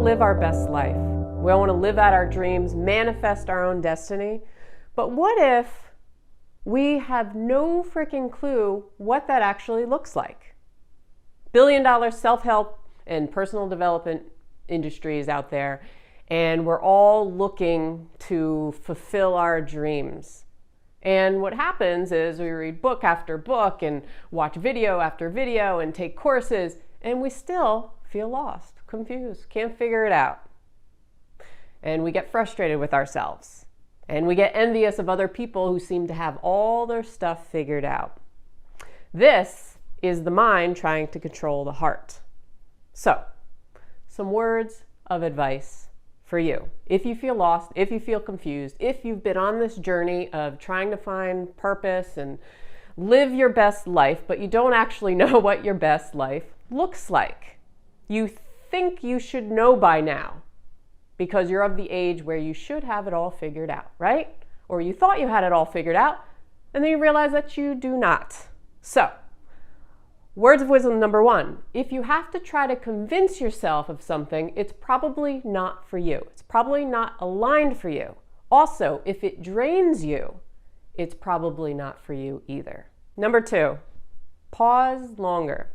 live our best life. We all want to live out our dreams, manifest our own destiny. But what if we have no freaking clue what that actually looks like? Billion-dollar self-help and personal development industries out there, and we're all looking to fulfill our dreams. And what happens is we read book after book and watch video after video and take courses, and we still feel lost, confused, can't figure it out. And we get frustrated with ourselves. And we get envious of other people who seem to have all their stuff figured out. This is the mind trying to control the heart. So, some words of advice for you. If you feel lost, if you feel confused, if you've been on this journey of trying to find purpose and live your best life, but you don't actually know what your best life looks like. You think you should know by now because you're of the age where you should have it all figured out, right? Or you thought you had it all figured out, and then you realize that you do not. So, words of wisdom number 1, if you have to try to convince yourself of something, it's probably not for you. It's probably not aligned for you. Also, if it drains you, it's probably not for you either. Number 2, pause longer.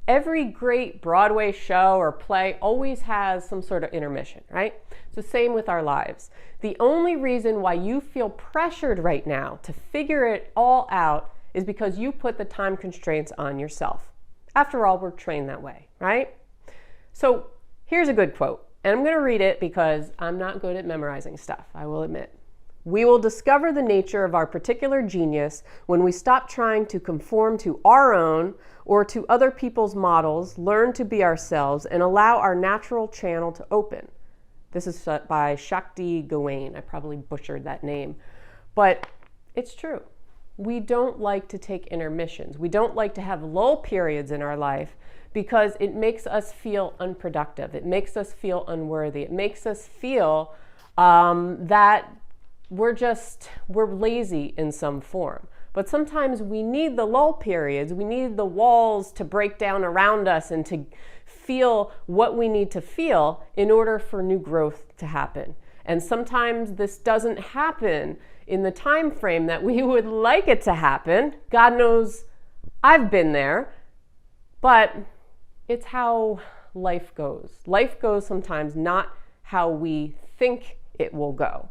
Every great Broadway show or play always has some sort of intermission, right? It's the same with our lives. The only reason why you feel pressured right now to figure it all out is because you put the time constraints on yourself. After all, we're trained that way, right? So here's a good quote, and I'm going to read it because I'm not good at memorizing stuff, I will admit. We will discover the nature of our particular genius when we stop trying to conform to our own or to other people's models, learn to be ourselves, and allow our natural channel to open. This is by Shakti Gawain. I probably butchered that name, but it's true. We don't like to take intermissions. We don't like to have lull periods in our life because it makes us feel unproductive. It makes us feel unworthy. It makes us feel that we're lazy in some form. But sometimes we need the lull periods. We need the walls to break down around us and to feel what we need to feel in order for new growth to happen. And sometimes this doesn't happen in the time frame that we would like it to happen. God knows I've been there, but it's how life goes. Life goes sometimes not how we think it will go.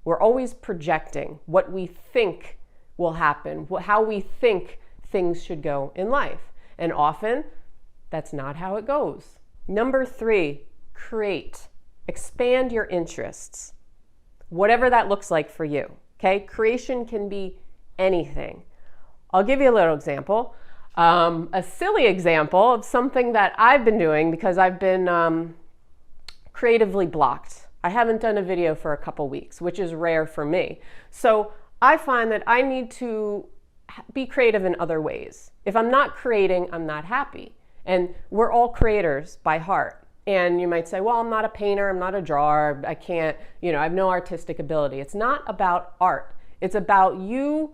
We're always projecting what we think will happen, how we think things should go in life. And often, that's not how it goes. Number 3, create. Expand your interests. Whatever that looks like for you. Okay, creation can be anything. I'll give you a little example. A silly example of something that I've been doing because I've been creatively blocked. I haven't done a video for a couple weeks, which is rare for me. So I find that I need to be creative in other ways. If I'm not creating, I'm not happy. And we're all creators by heart. And you might say, well, I'm not a painter, I'm not a drawer, I can't, I have no artistic ability. It's not about art. It's about you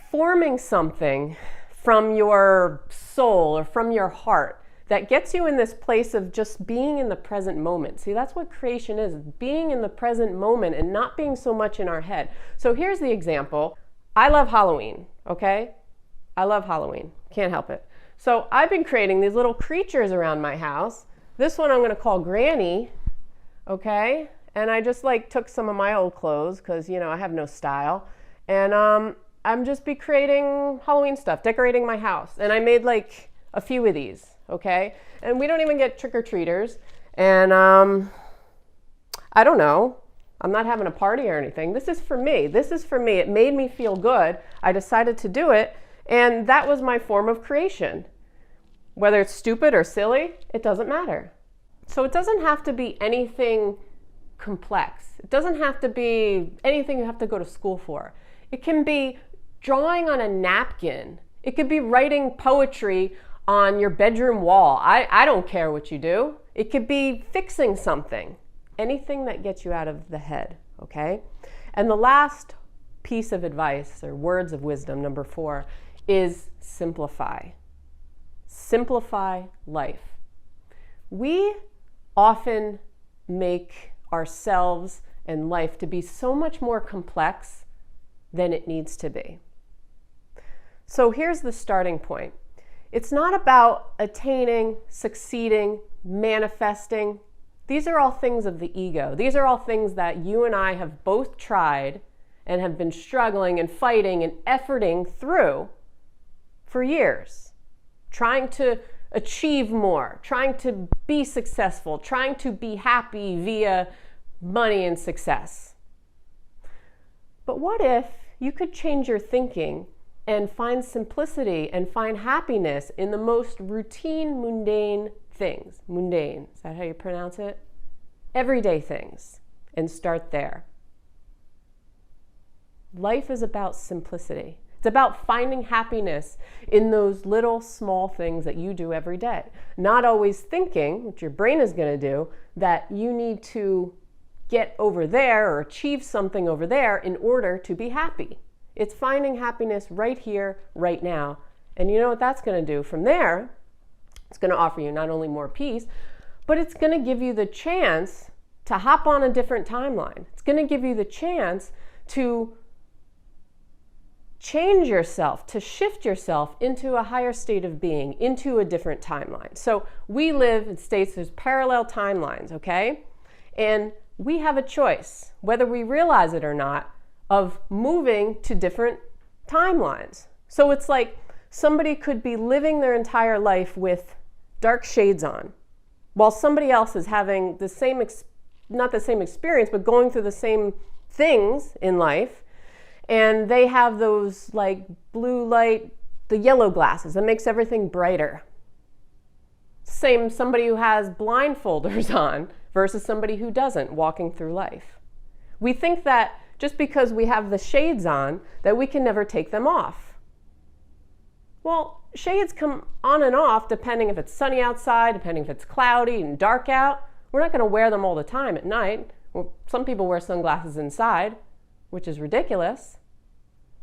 forming something from your soul or from your heart that gets you in this place of just being in the present moment. See, that's what creation is, being in the present moment and not being so much in our head. So here's the example. I love Halloween, okay? I love Halloween, can't help it. So I've been creating these little creatures around my house. This one I'm going to call Granny, okay? And I just took some of my old clothes because, I have no style. And I'm just be creating Halloween stuff, decorating my house. And I made a few of these, okay? And we don't even get trick-or-treaters. And I don't know. I'm not having a party or anything. This is for me. This is for me. It made me feel good. I decided to do it. And that was my form of creation. Whether it's stupid or silly, it doesn't matter. So it doesn't have to be anything complex. It doesn't have to be anything you have to go to school for. It can be drawing on a napkin. It could be writing poetry on your bedroom wall. I don't care what you do. It could be fixing something. Anything that gets you out of the head, okay? And the last piece of advice or words of wisdom, number 4, is simplify. Simplify life. We often make ourselves and life to be so much more complex than it needs to be. So here's the starting point. It's not about attaining, succeeding, manifesting. These are all things of the ego. These are all things that you and I have both tried and have been struggling and fighting and efforting through for years. Trying to achieve more, trying to be successful, trying to be happy via money and success. But what if you could change your thinking and find simplicity and find happiness in the most routine, mundane things? Mundane, is that how you pronounce it? Everyday things, and start there. Life is about simplicity. It's about finding happiness in those little small things that you do every day. Not always thinking, which your brain is going to do, that you need to get over there or achieve something over there in order to be happy. It's finding happiness right here, right now. And you know what that's going to do? From there, it's going to offer you not only more peace, but it's going to give you the chance to hop on a different timeline. It's going to give you the chance to change yourself, to shift yourself into a higher state of being, into a different timeline. So we live in states, there's parallel timelines, okay? And we have a choice, whether we realize it or not, of moving to different timelines. So it's like somebody could be living their entire life with dark shades on, while somebody else is having the same, not the same experience, but going through the same things in life. And they have those like blue light, the yellow glasses that makes everything brighter. Same somebody who has blindfolders on versus somebody who doesn't, walking through life. We think that just because we have the shades on, that we can never take them off. Well, shades come on and off depending if it's sunny outside, depending if it's cloudy and dark out. We're not going to wear them all the time at night. Well, some people wear sunglasses inside, which is ridiculous,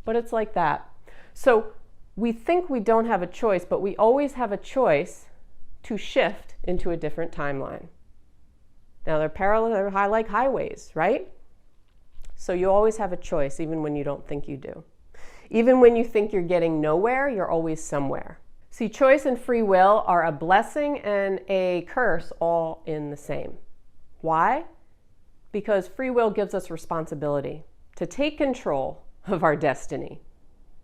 but it's like that. So we think we don't have a choice, but we always have a choice to shift into a different timeline. Now they're parallel, they're like highways, right? So you always have a choice, even when you don't think you do. Even when you think you're getting nowhere, you're always somewhere. See, choice and free will are a blessing and a curse all in the same. Why? Because free will gives us responsibility to take control of our destiny.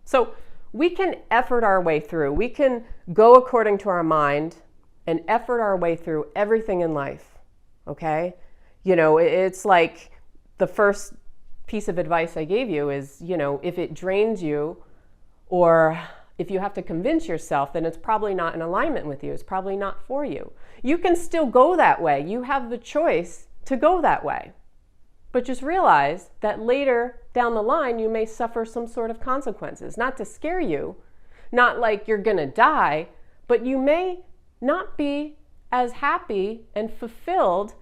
So we can effort our way through. We can go according to our mind and effort our way through everything in life, okay? You know, it's like the first piece of advice I gave you is, you know, if it drains you or if you have to convince yourself, then it's probably not in alignment with you. It's probably not for you. You can still go that way. You have the choice to go that way. But just realize that later down the line, you may suffer some sort of consequences. Not to scare you, not like you're gonna die, but you may not be as happy and fulfilled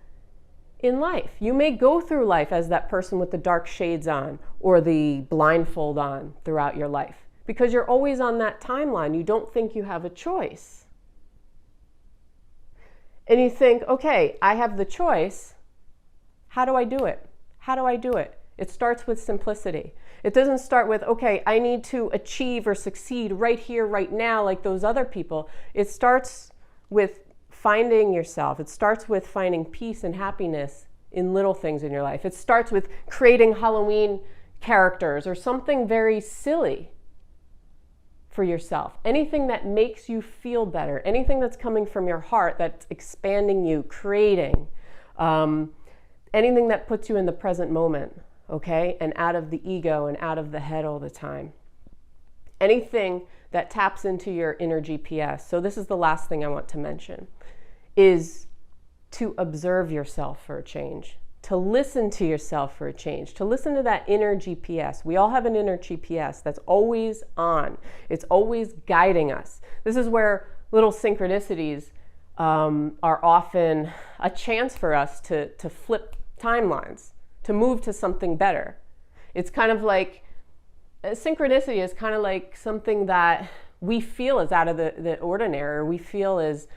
in life. You may go through life as that person with the dark shades on or the blindfold on throughout your life because you're always on that timeline. You don't think you have a choice. And you think, okay, I have the choice. How do I do it? How do I do it? It starts with simplicity. It doesn't start with, okay, I need to achieve or succeed right here, right now, like those other people. It starts with finding yourself. It starts with finding peace and happiness in little things in your life. It starts with creating Halloween characters or something very silly for yourself. Anything that makes you feel better, anything that's coming from your heart that's expanding you, creating, anything that puts you in the present moment, okay? And out of the ego and out of the head all the time. Anything that taps into your inner GPS. So this is the last thing I want to mention, is to observe yourself for a change, to listen to yourself for a change, to listen to that inner GPS. We all have an inner GPS that's always on. It's always guiding us. This is where little synchronicities are often a chance for us to flip timelines, to move to something better. It's kind of like, synchronicity is kind of like something that we feel is out of the ordinary, we feel is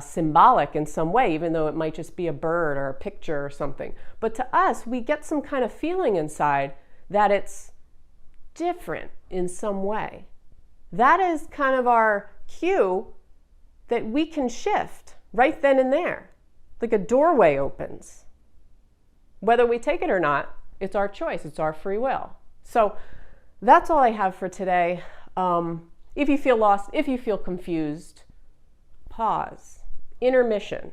symbolic in some way, even though it might just be a bird or a picture or something. But to us, we get some kind of feeling inside that it's different in some way. That is kind of our cue that we can shift right then and there. Like a doorway opens. Whether we take it or not, it's our choice, it's our free will. So that's all I have for today. If you feel lost, if you feel confused, pause. Intermission.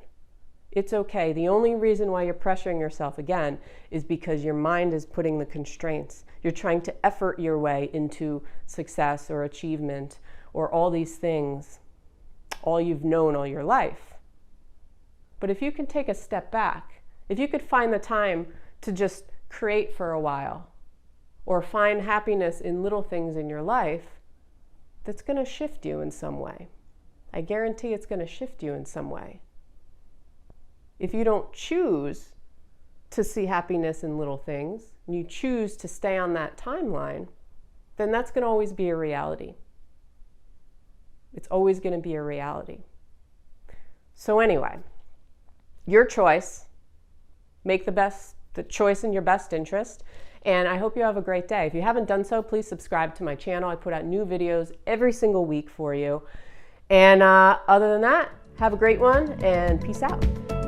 It's okay. The only reason why you're pressuring yourself again is because your mind is putting the constraints. You're trying to effort your way into success or achievement or all these things, all you've known all your life. But if you can take a step back, if you could find the time to just create for a while or find happiness in little things in your life, that's going to shift you in some way. I guarantee it's going to shift you in some way. If you don't choose to see happiness in little things, and you choose to stay on that timeline, then that's going to always be a reality. It's always going to be a reality. So anyway, your choice. Make the choice in your best interest. And I hope you have a great day. If you haven't done so, please subscribe to my channel. I put out new videos every single week for you. And other than that, have a great one and peace out.